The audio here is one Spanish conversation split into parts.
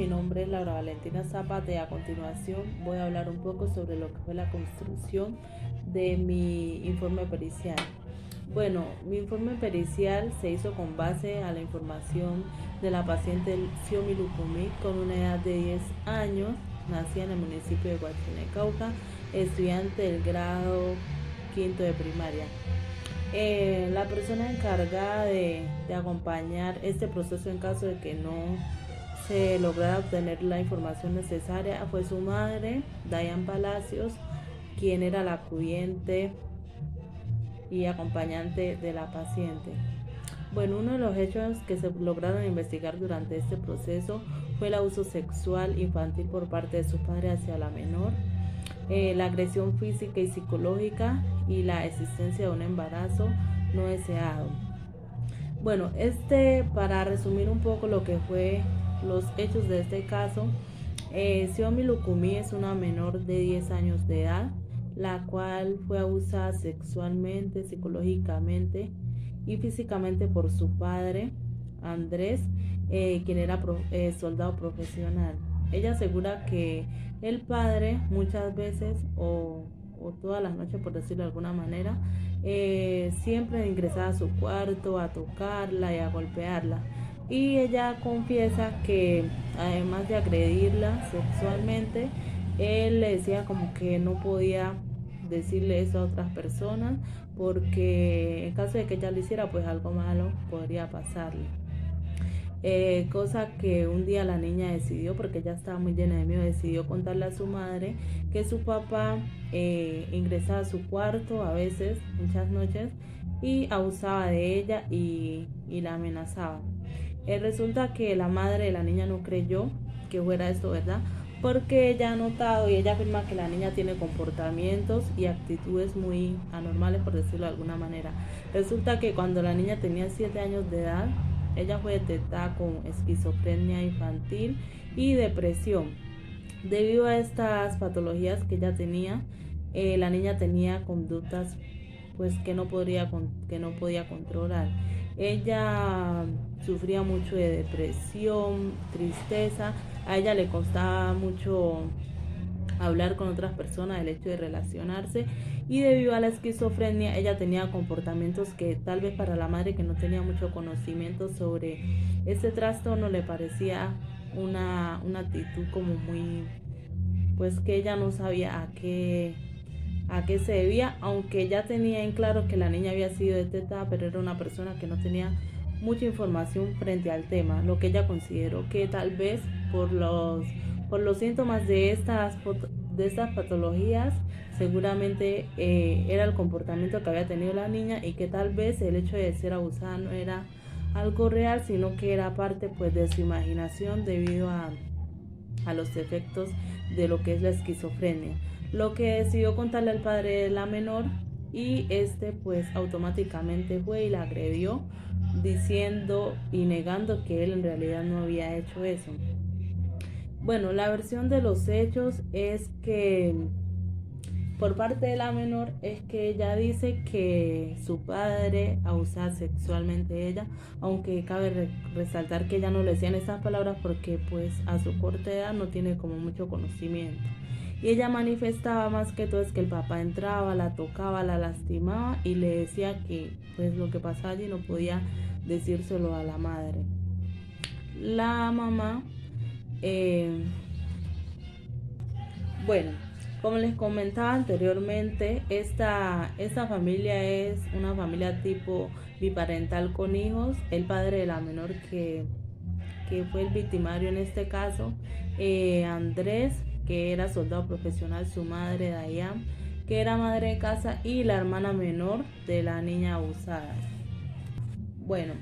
mi nombre es Laura Valentina Zapata y a continuación voy a hablar un poco sobre lo que fue la construcción de mi informe pericial. Bueno, mi informe pericial se hizo con base a la información de la paciente Xiomi Lucumí con una edad de 10 años, nacida en el municipio de Guachiné, Cauca, estudiante del grado quinto de primaria. La persona encargada de acompañar este proceso en caso de que no se lograra obtener la información necesaria fue su madre, Dayan Palacios, quien era la acudiente y acompañante de la paciente. Bueno, uno de los hechos que se lograron investigar durante este proceso fue el abuso sexual infantil por parte de su padre hacia la menor, la agresión física y psicológica y la existencia de un embarazo no deseado. Bueno, para resumir un poco lo que fue los hechos de este caso, Xiomi Lucumí es una menor de 10 años de edad, la cual fue abusada sexualmente, psicológicamente y físicamente por su padre, Andrés, quien era soldado profesional. Ella asegura que el padre muchas veces o todas las noches, por decirlo de alguna manera, siempre ingresaba a su cuarto a tocarla y a golpearla. Y ella confiesa que además de agredirla sexualmente, él le decía como que no podía decirle eso a otras personas porque en caso de que ella lo hiciera, pues algo malo podría pasarle. Cosa que un día la niña decidió, porque ella estaba muy llena de miedo, decidió contarle a su madre que su papá ingresaba a su cuarto a veces, muchas noches, y abusaba de ella y la amenazaba. Resulta que la madre de la niña no creyó que fuera esto verdad, porque ella ha notado y ella afirma que la niña tiene comportamientos y actitudes muy anormales, por decirlo de alguna manera. Resulta que cuando la niña tenía 7 años de edad, ella fue detectada con esquizofrenia infantil y depresión. Debido a estas patologías que ella tenía, la niña tenía conductas pues que no podía controlar. Ella sufría mucho de depresión, tristeza, a ella le costaba mucho hablar con otras personas, el hecho de relacionarse, y debido a la esquizofrenia ella tenía comportamientos que tal vez para la madre, que no tenía mucho conocimiento sobre este trastorno, le parecía una actitud como muy, pues que ella no sabía a qué se debía, aunque ya tenía en claro que la niña había sido detectada, pero era una persona que no tenía mucha información frente al tema, lo que ella consideró que tal vez por los síntomas de estas patologías seguramente era el comportamiento que había tenido la niña, y que tal vez el hecho de ser abusada no era algo real, sino que era parte pues de su imaginación debido a los efectos de lo que es la esquizofrenia. Lo que decidió contarle al padre de la menor, y pues automáticamente fue y la agredió, diciendo y negando que él en realidad no había hecho eso. Bueno, la versión de los hechos es que por parte de la menor es que ella dice que su padre abusaba sexualmente de ella, aunque cabe resaltar que ella no le decían estas palabras porque pues a su corta edad no tiene como mucho conocimiento. Y ella manifestaba más que todo es que el papá entraba, la tocaba, la lastimaba y le decía que pues lo que pasaba allí no podía decírselo a la madre. La mamá, eh, bueno, como les comentaba anteriormente, esta familia es una familia tipo biparental con hijos. El padre de la menor que fue el victimario en este caso, Andrés, que era soldado profesional, su madre Dayan, que era madre de casa, y la hermana menor de la niña abusada. Bueno,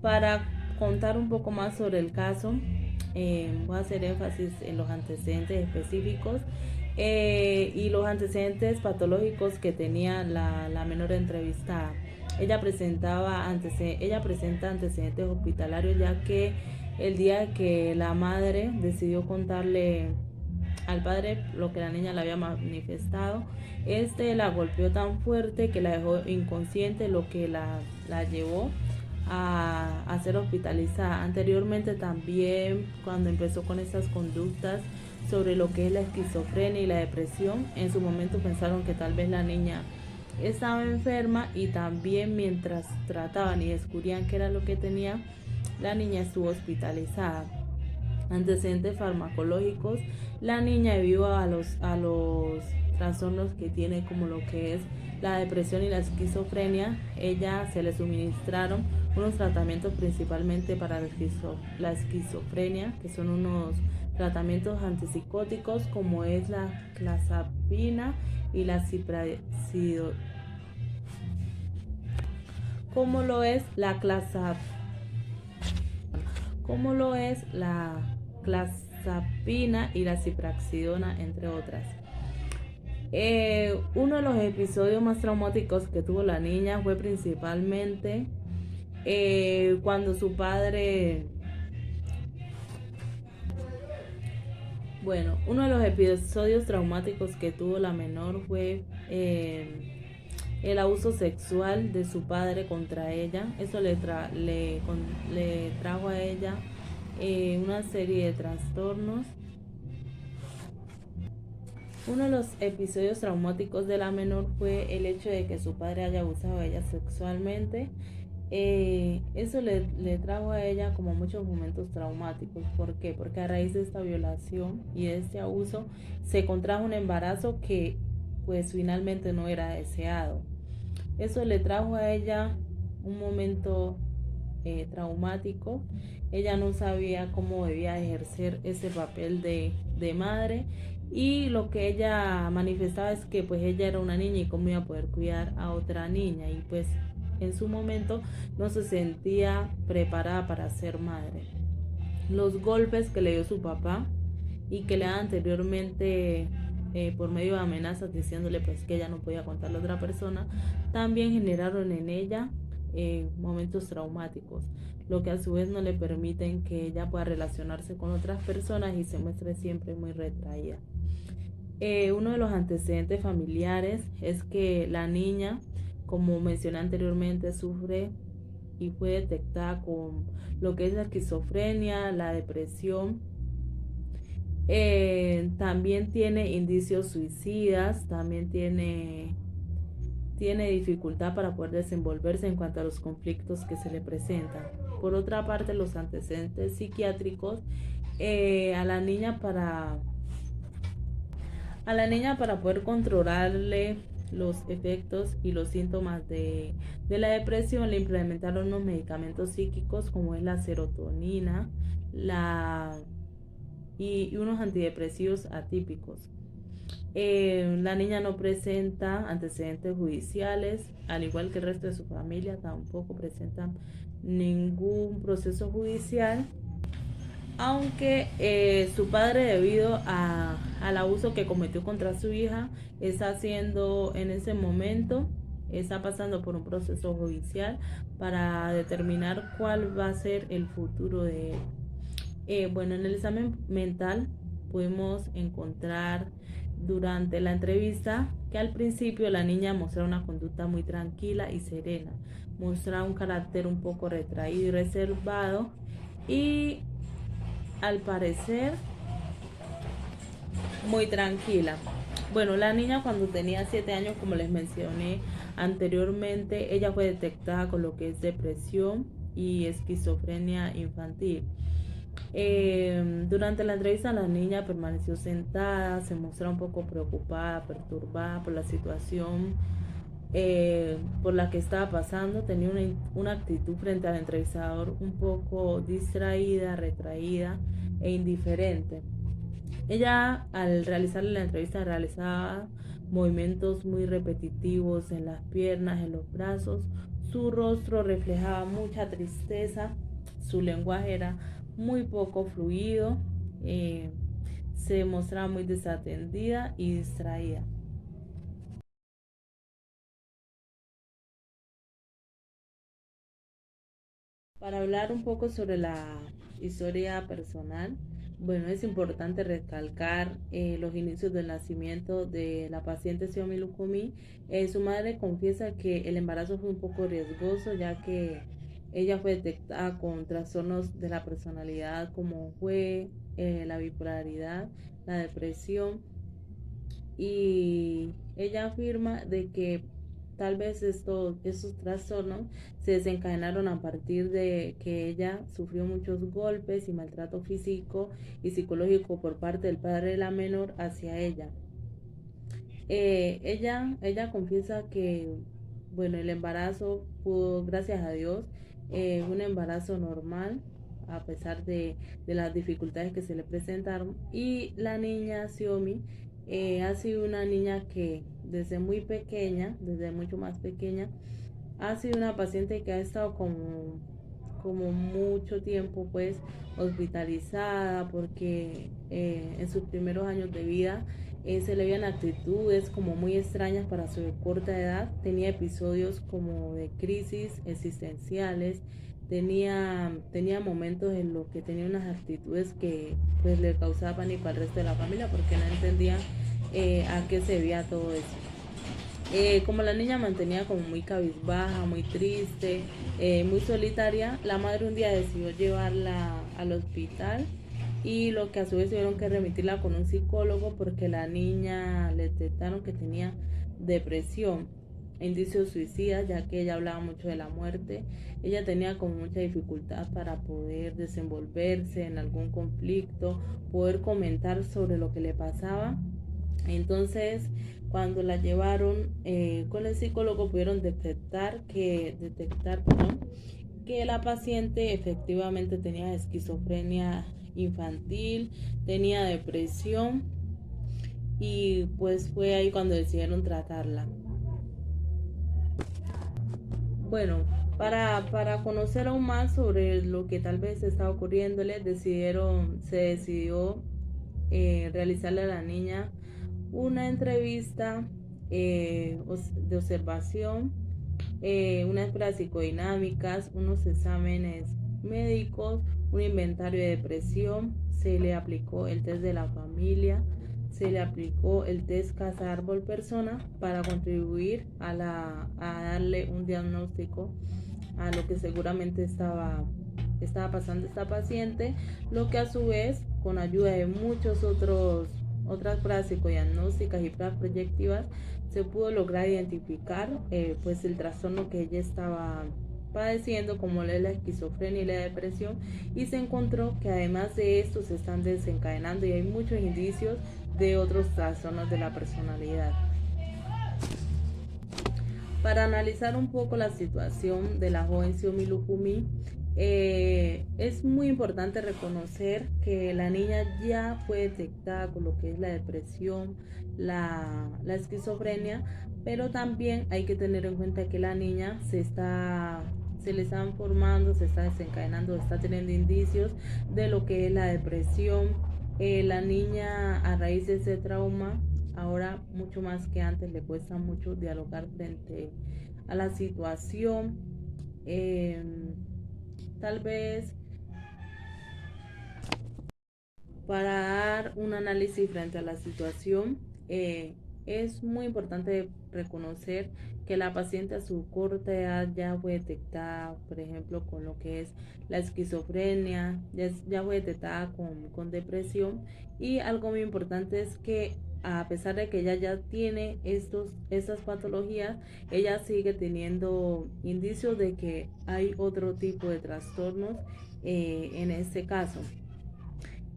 para contar un poco más sobre el caso, voy a hacer énfasis en los antecedentes específicos y los antecedentes patológicos que tenía la menor entrevistada. Ella presenta antecedentes hospitalarios, ya que el día que la madre decidió contarle al padre lo que la niña le había manifestado, la golpeó tan fuerte que la dejó inconsciente, lo que la llevó a ser hospitalizada. Anteriormente también, cuando empezó con estas conductas sobre lo que es la esquizofrenia y la depresión, en su momento pensaron que tal vez la niña estaba enferma, y también mientras trataban y descubrían qué era lo que tenía, la niña estuvo hospitalizada. Antecedentes farmacológicos: la niña, debido a los trastornos que tiene, como lo que es la depresión y la esquizofrenia, ella se le suministraron unos tratamientos principalmente para la esquizofrenia, que son unos tratamientos antipsicóticos, como es la clozapina y la ciprasidona, como lo es la clozapina y la ciprasidona, entre otras. Uno de los episodios más traumáticos que tuvo la niña fue principalmente cuando su padre... Bueno, uno de los episodios traumáticos que tuvo la menor fue el abuso sexual de su padre contra ella. Eso le trajo a ella una serie de trastornos. Uno de los episodios traumáticos de la menor fue el hecho de que su padre haya abusado de ella sexualmente. Eso le trajo a ella como muchos momentos traumáticos. ¿Por qué? Porque a raíz de esta violación y de este abuso se contrajo un embarazo que pues finalmente no era deseado. Eso le trajo a ella un momento traumático. Ella no sabía cómo debía ejercer ese papel de madre, y lo que ella manifestaba es que pues ella era una niña y cómo iba a poder cuidar a otra niña, y pues en su momento no se sentía preparada para ser madre. Los golpes que le dio su papá y que le daba anteriormente por medio de amenazas, diciéndole pues que ella no podía contarle a otra persona, también generaron en ella momentos traumáticos, lo que a su vez no le permiten que ella pueda relacionarse con otras personas y se muestre siempre muy retraída. Uno de los antecedentes familiares es que la niña, como mencioné anteriormente, sufre y fue detectada con lo que es la esquizofrenia, la depresión. También tiene indicios suicidas, también tiene dificultad para poder desenvolverse en cuanto a los conflictos que se le presentan. Por otra parte, los antecedentes psiquiátricos, a la niña para poder controlarle los efectos y los síntomas de la depresión, le implementaron unos medicamentos psíquicos como es la serotonina y unos antidepresivos atípicos. La niña no presenta antecedentes judiciales, al igual que el resto de su familia, tampoco presentan ningún proceso judicial, aunque su padre, debido al abuso que cometió contra su hija, está haciendo en ese momento, está pasando por un proceso judicial para determinar cuál va a ser el futuro de él. Bueno, en el examen mental pudimos encontrar durante la entrevista que al principio la niña mostraba una conducta muy tranquila y serena, mostraba un carácter un poco retraído y reservado, y al parecer muy tranquila. Bueno, la niña, cuando tenía 7 años, como les mencioné anteriormente, ella fue detectada con lo que es depresión y esquizofrenia infantil. Durante la entrevista, la niña permaneció sentada, se mostraba un poco preocupada, perturbada por la situación por la que estaba pasando. Tenía una actitud frente al entrevistador un poco distraída, retraída e indiferente. Ella, al realizarle la entrevista, realizaba movimientos muy repetitivos en las piernas, en los brazos. Su rostro reflejaba mucha tristeza, su lenguaje era muy poco fluido, se mostraba muy desatendida y distraída. Para hablar un poco sobre la historia personal, bueno, es importante recalcar los inicios del nacimiento de la paciente Xiaomi Lukumi. Su madre confiesa que el embarazo fue un poco riesgoso, ya que Ella fue detectada con trastornos de la personalidad como fue la bipolaridad, la depresión, y ella afirma de que tal vez estos trastornos se desencadenaron a partir de que ella sufrió muchos golpes y maltrato físico y psicológico por parte del padre de la menor hacia ella. Ella confiesa que, bueno, el embarazo pudo, gracias a Dios, un embarazo normal, a pesar de las dificultades que se le presentaron. Y la niña Xiaomi ha sido una niña que desde muy pequeña, desde mucho más pequeña, ha sido una paciente que ha estado como mucho tiempo pues hospitalizada porque en sus primeros años de vida se le veían actitudes como muy extrañas para su corta edad. Tenía episodios como de crisis existenciales, tenía momentos en los que tenía unas actitudes que pues le causaban pánico al resto de la familia porque no entendían a qué se debía todo eso. Como la niña mantenía como muy cabizbaja, muy triste, muy solitaria, la madre un día decidió llevarla al hospital y lo que a su vez tuvieron que remitirla con un psicólogo porque la niña le detectaron que tenía depresión, indicios suicidas, ya que ella hablaba mucho de la muerte. Ella tenía como mucha dificultad para poder desenvolverse en algún conflicto, poder comentar sobre lo que le pasaba. Entonces, cuando la llevaron con el psicólogo, pudieron perdón, que la paciente efectivamente tenía esquizofrenia infantil, tenía depresión y pues fue ahí cuando decidieron tratarla. Bueno, para conocer aún más sobre lo que tal vez estaba ocurriéndole, se decidió realizarle a la niña una entrevista de observación, unas pruebas psicodinámicas, unos exámenes médicos, un inventario de depresión, se le aplicó el test de la familia, se le aplicó el test casa árbol persona para contribuir a darle un diagnóstico a lo que seguramente estaba pasando esta paciente, lo que a su vez, con ayuda de otras pruebas psicodiagnósticas y pruebas proyectivas, se pudo lograr identificar pues el trastorno que ella estaba padeciendo, como la esquizofrenia y la depresión, y se encontró que además de esto se están desencadenando y hay muchos indicios de otros trastornos de la personalidad. Para analizar un poco la situación de la joven Xiaomi Lukumi, es muy importante reconocer que la niña ya fue detectada con lo que es la depresión, la esquizofrenia, pero también hay que tener en cuenta que la niña se le están formando, se está desencadenando, está teniendo indicios de lo que es la depresión. La niña, a raíz de ese trauma, ahora mucho más que antes le cuesta mucho dialogar frente a la situación. Eh, Tal vez para dar un análisis frente a la situación, es muy importante reconocer que la paciente a su corta edad ya fue detectada, por ejemplo, con lo que es la esquizofrenia, ya fue detectada con depresión, y algo muy importante es que a pesar de que ella ya tiene estas patologías, ella sigue teniendo indicios de que hay otro tipo de trastornos en este caso.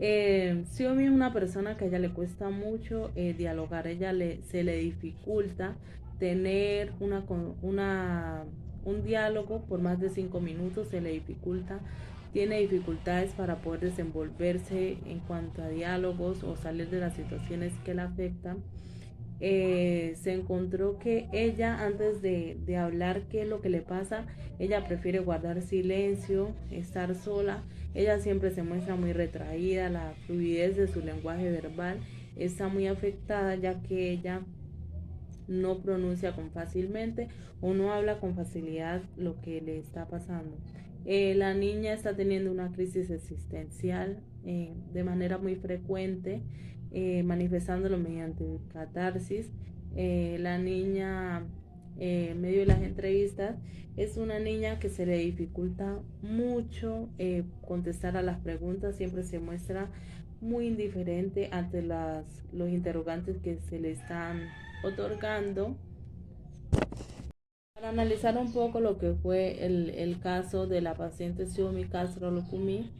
Xiaomi es una persona que a ella le cuesta mucho dialogar, se le dificulta tener un diálogo por más de 5 minutos, se le dificulta, tiene dificultades para poder desenvolverse en cuanto a diálogos o salir de las situaciones que la afectan. Se encontró que ella, antes de hablar qué es lo que le pasa, ella prefiere guardar silencio, estar sola. Ella siempre se muestra muy retraída, la fluidez de su lenguaje verbal está muy afectada, ya que ella no pronuncia con fácilmente o no habla con facilidad lo que le está pasando. La niña está teniendo una crisis existencial de manera muy frecuente, manifestándolo mediante catarsis. La niña en medio de las entrevistas, es una niña que se le dificulta mucho contestar a las preguntas, siempre se muestra muy indiferente ante los interrogantes que se le están otorgando. Para analizar un poco lo que fue el caso de la paciente Xiaomi Castro Lukumi,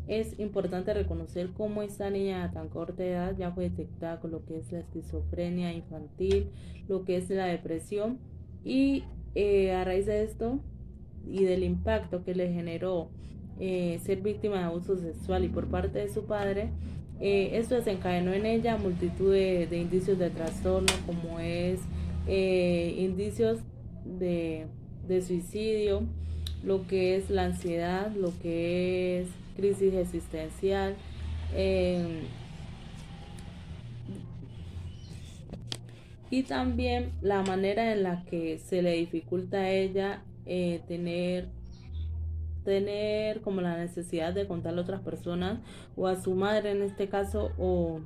es importante reconocer cómo esta niña a tan corta edad ya fue detectada con lo que es la esquizofrenia infantil, lo que es la depresión, y a raíz de esto y del impacto que le generó ser víctima de abuso sexual y por parte de su padre, esto desencadenó en ella multitud de indicios de trastorno, como es indicios de, de suicidio, lo que es la ansiedad, lo que es crisis existencial, eh, y también la manera en la que se le dificulta a ella tener como la necesidad de contarle a otras personas o a su madre en este caso o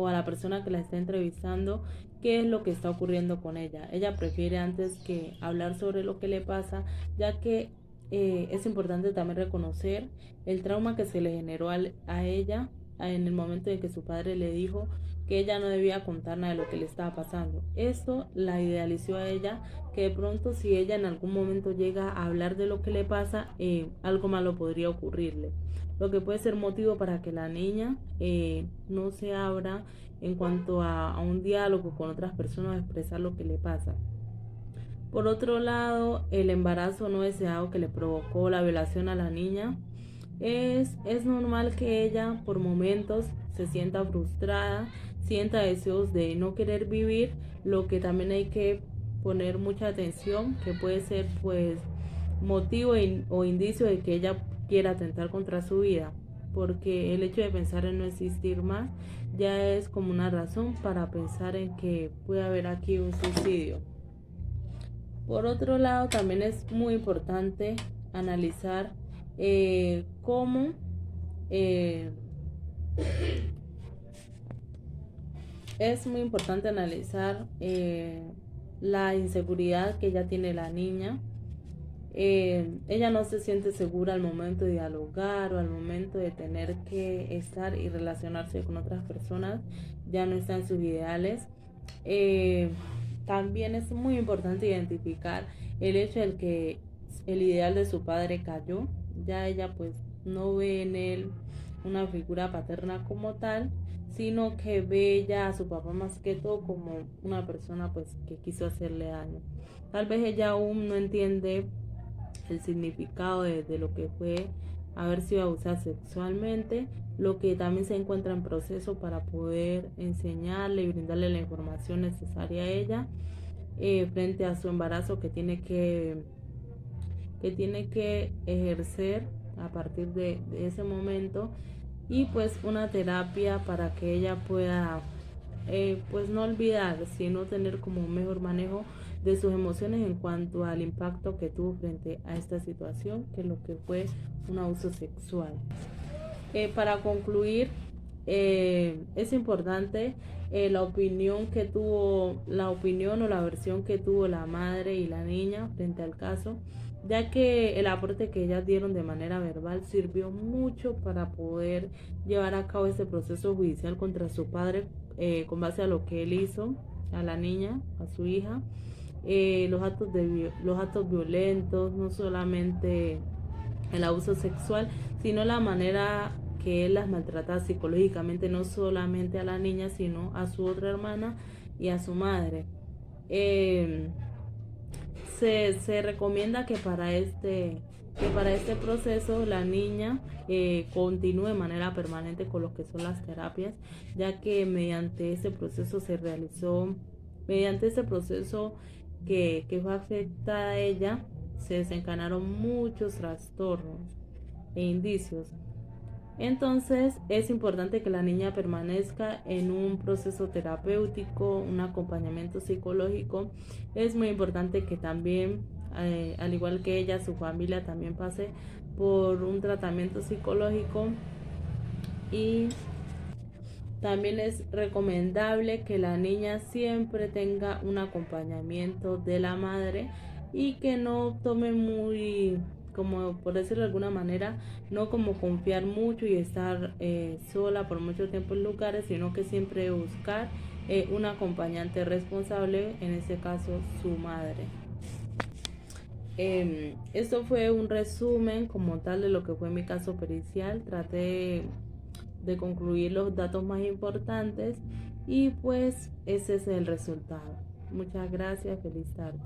a la persona que la está entrevistando qué es lo que está ocurriendo con ella. Ella prefiere antes que hablar sobre lo que le pasa, ya que es importante también reconocer el trauma que se le generó a ella en el momento en que su padre le dijo que ella no debía contar nada de lo que le estaba pasando. Esto la idealizó a ella, que de pronto si ella en algún momento llega a hablar de lo que le pasa, algo malo podría ocurrirle. Lo que puede ser motivo para que la niña no se abra en cuanto a un diálogo con otras personas, a expresar lo que le pasa. Por otro lado, el embarazo no deseado que le provocó la violación a la niña, es normal que ella por momentos se sienta frustrada, sienta deseos de no querer vivir, lo que también hay que poner mucha atención, que puede ser pues motivo o indicio de que ella quiera atentar contra su vida, porque el hecho de pensar en no existir más ya es como una razón para pensar en que puede haber aquí un suicidio. Por otro lado, también es muy importante analizar cómo eh, es muy importante analizar la inseguridad que ya tiene la niña. Ella no se siente segura al momento de dialogar o al momento de tener que estar y relacionarse con otras personas, ya no está en sus ideales. Eh, También es muy importante identificar el hecho de que el ideal de su padre cayó, ya ella pues no ve en él una figura paterna como tal, sino que ve ya a su papá más que todo como una persona pues que quiso hacerle daño. Tal vez ella aún no entiende el significado de lo que fue haber sido abusada sexualmente, lo que también se encuentra en proceso para poder enseñarle y brindarle la información necesaria a ella frente a su embarazo que tiene que ejercer a partir de ese momento, y pues una terapia para que ella pueda pues no olvidar, sino tener como un mejor manejo de sus emociones en cuanto al impacto que tuvo frente a esta situación, que es lo que fue un abuso sexual. Para concluir, es importante la opinión o la versión que tuvo la madre y la niña frente al caso, ya que el aporte que ellas dieron de manera verbal sirvió mucho para poder llevar a cabo este proceso judicial contra su padre con base a lo que él hizo a la niña, a su hija, los actos violentos, no solamente el abuso sexual, sino la manera que él las maltrata psicológicamente, no solamente a la niña, sino a su otra hermana y a su madre. Eh, se recomienda que para este proceso la niña continúe de manera permanente con lo que son las terapias, ya que mediante ese proceso que fue afectada a ella, se desencadenaron muchos trastornos e indicios. Entonces es importante que la niña permanezca en un proceso terapéutico, un acompañamiento psicológico. Es muy importante que también, al igual que ella, su familia también pase por un tratamiento psicológico y También es recomendable que la niña siempre tenga un acompañamiento de la madre y que no tome muy, como por decirlo de alguna manera, no como confiar mucho y estar sola por mucho tiempo en lugares, sino que siempre buscar un acompañante responsable, en este caso su madre. Esto fue un resumen como tal de lo que fue mi caso pericial. Traté de concluir los datos más importantes y pues ese es el resultado. Muchas gracias, feliz tarde.